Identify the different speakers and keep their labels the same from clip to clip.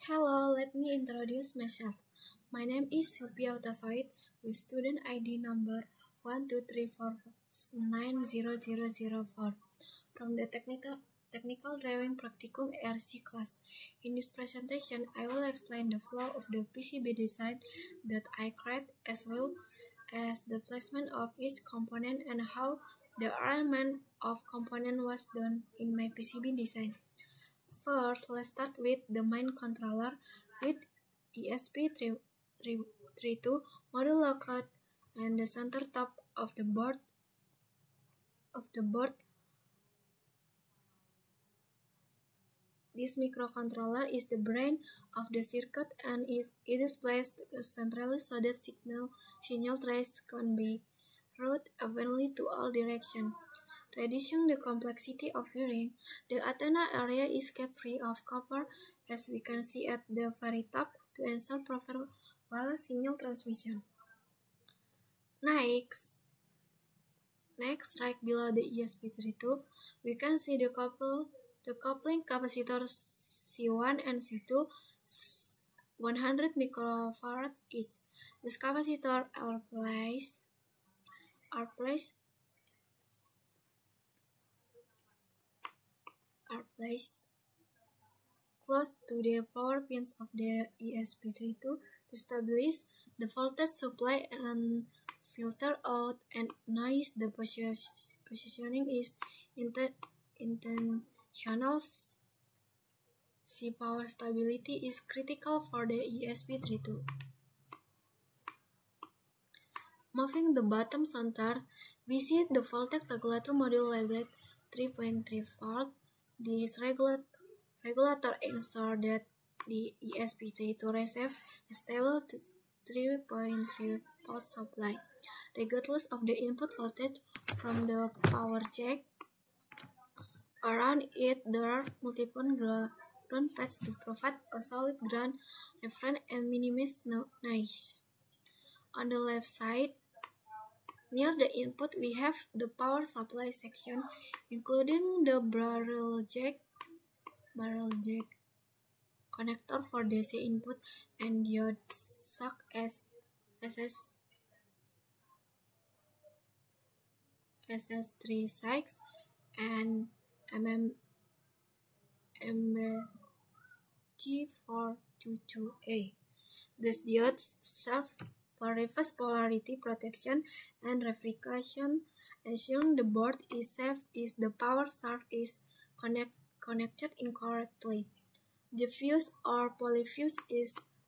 Speaker 1: Hello, let me introduce myself. My name is Sylvia Utasoid with student ID number 123490004 from the Technical Drawing Practicum RC class. In this presentation, I will explain the flow of the PCB design that I create as well as the placement of each component and how the arrangement of component was done in my PCB design. First, let's start with the main controller with ESP32 module located and the center top of the board. This microcontroller is the brain of the circuit and it is placed centrally so that signal trace can be routed evenly to all directions. Reducing the complexity of wiring, the antenna area is kept free of copper, as we can see at the very top, to ensure proper wireless signal transmission. Next, right below the ESP32, we can see the coupling capacitor C1 and C2, 100 microfarad each. These capacitors are placed close to the power pins of the ESP32 to stabilize the voltage supply and filter out and noise. The positioning is intentional. Power stability is critical for the ESP32. Moving the bottom center, we see the voltage regulator module labeled 3.3 volt. This regulator ensures that the ESP32 receives a stable 3.3 volt supply, regardless of the input voltage from the power jack. Around it, there are multiple ground pads to provide a solid ground reference and minimize noise. On the left side, near the input, we have the power supply section, including the barrel jack connector for DC input and diode sock SS3 6 and MBG422A. These diodes serve for reverse polarity protection and verification, ensuring the board is safe if the power source is connected incorrectly. The fuse or polyfuse is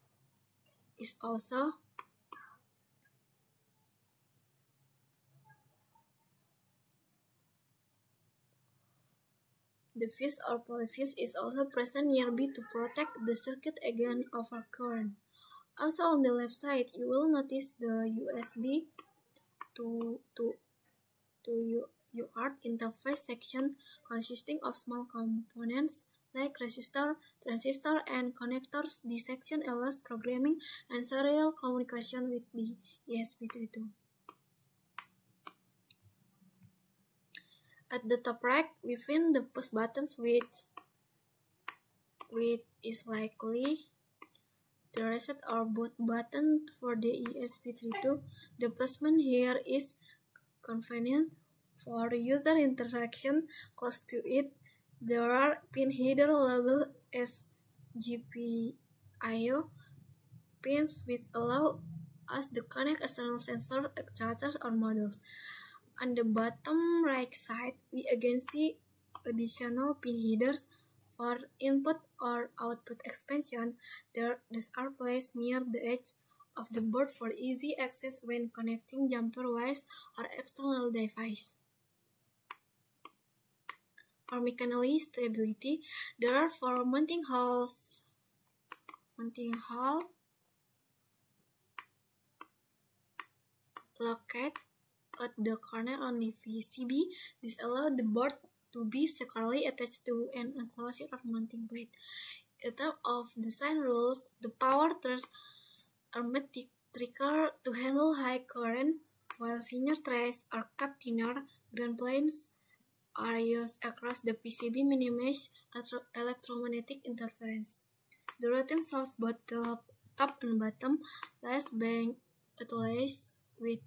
Speaker 1: also present nearby to protect the circuit against overcurrent. Also on the left side, you will notice the USB to UART interface section consisting of small components like resistor, transistor, and connectors. This section allows programming and serial communication with the ESP32. At the top right, we find the push buttons which is likely the reset or boot button for the ESP32. The placement here is convenient for user interaction. Close to it, there are pin header labeled as GPIO pins which allow us to connect external sensor, actuators, or modules. On the bottom right side, we again see additional pin headers for input or output expansion. These are placed near the edge of the board for easy access when connecting jumper wires or external devices. For mechanical stability, there are 4 mounting holes located at the corner on the PCB. This allows the board to be securely attached to an enclosure or mounting plate. In terms of design rules, the power turns are made thicker to handle high current, while signal trace are kept thinner. Ground planes are used across the PCB minimize electromagnetic interference. The routing shows both the top and bottom last bank utilize with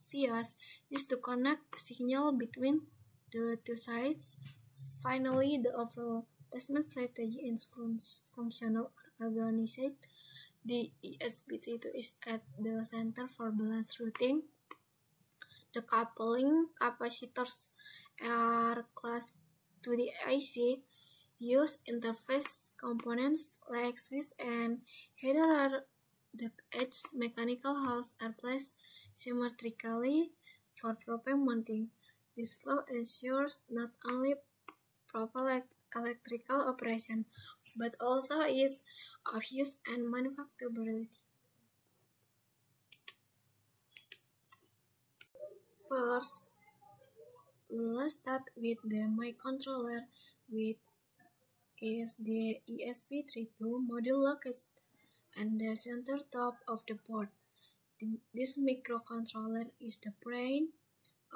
Speaker 1: vias used to connect signal between the two sides. Finally, the overall placement strategy is functional organized. The ESP32 is at the center for balanced routing. The coupling capacitors are classed to the IC. Use interface components like switch and header are the edge mechanical holes are placed symmetrically for proper mounting. This flow ensures not only proper electrical operation, but also ease of use and manufacturability. First, let's start with the microcontroller, which is the ESP32 module located at the center top of the board. This microcontroller is the brain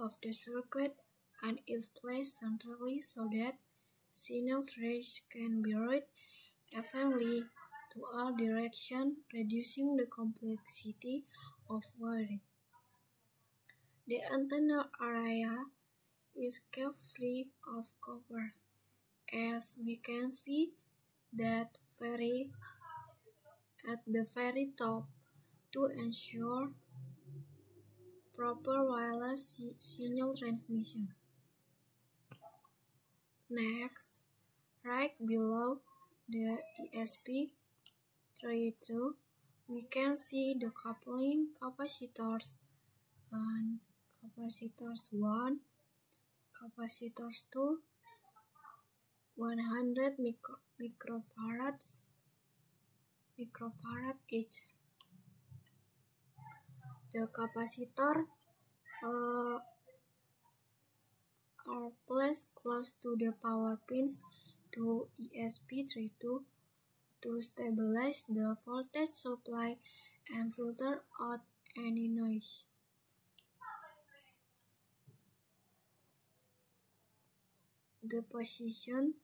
Speaker 1: of the circuit and is placed centrally so that signal trace can be routed evenly to all directions, reducing the complexity of wiring. The antenna area is kept free of cover, as we can see that at the very top to ensure proper wireless signal transmission. Next, right below the ESP32, we can see the coupling capacitors and capacitors 1, capacitors 2, 100 microfarad each. The capacitor are placed close to the power pins to ESP32 to stabilize the voltage supply and filter out any noise. The positioning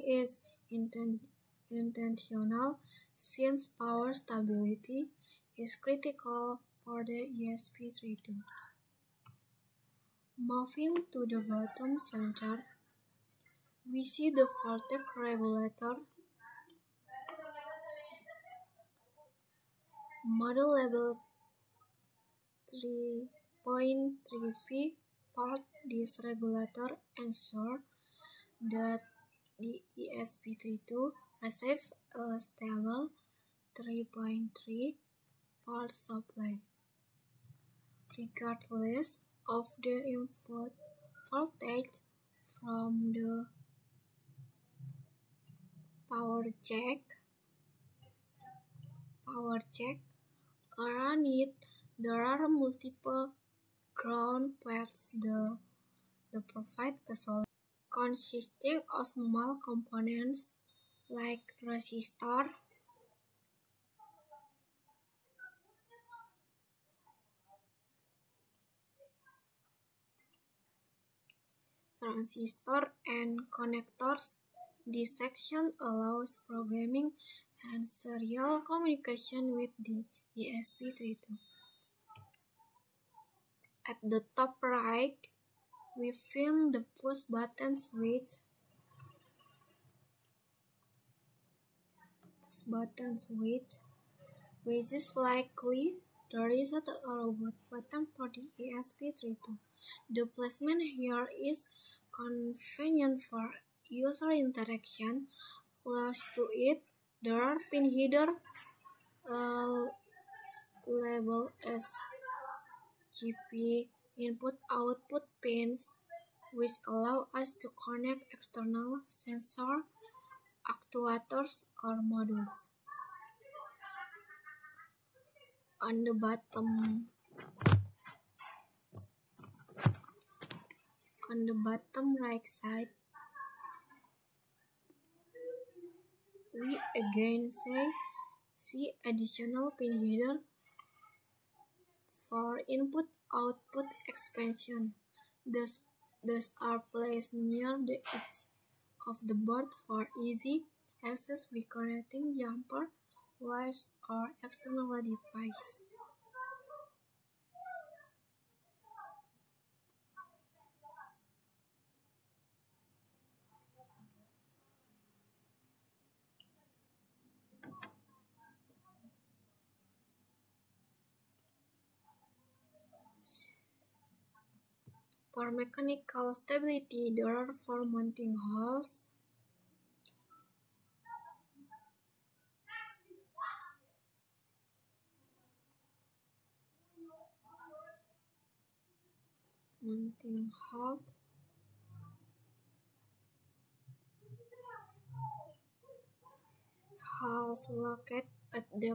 Speaker 1: is intentional since power stability is critical for the ESP32. Moving to the bottom center, we see the voltage regulator, model label 3.3V port. This regulator ensures that the ESP32 receives a stable 3.3 volt supply, regardless of the input voltage from the power jack. Around it, there are multiple ground pads that provide a solid consisting of small components like resistor, transistor, and connectors. This section allows programming and serial communication with the ESP32. At the top right, we find the push button switch. Which is likely the result of a robot button for the ESP32. The placement here is convenient for user interaction. Close to it, there are pin header labeled as GP input-output pins, which allow us to connect external sensor, actuators, or modules. On the bottom right side, we again see additional pin header for input-output expansion. The These are placed near the edge of the board for easy access with connecting jumper wires or external devices. For mechanical stability, there are 4 mounting holes. Holes located at the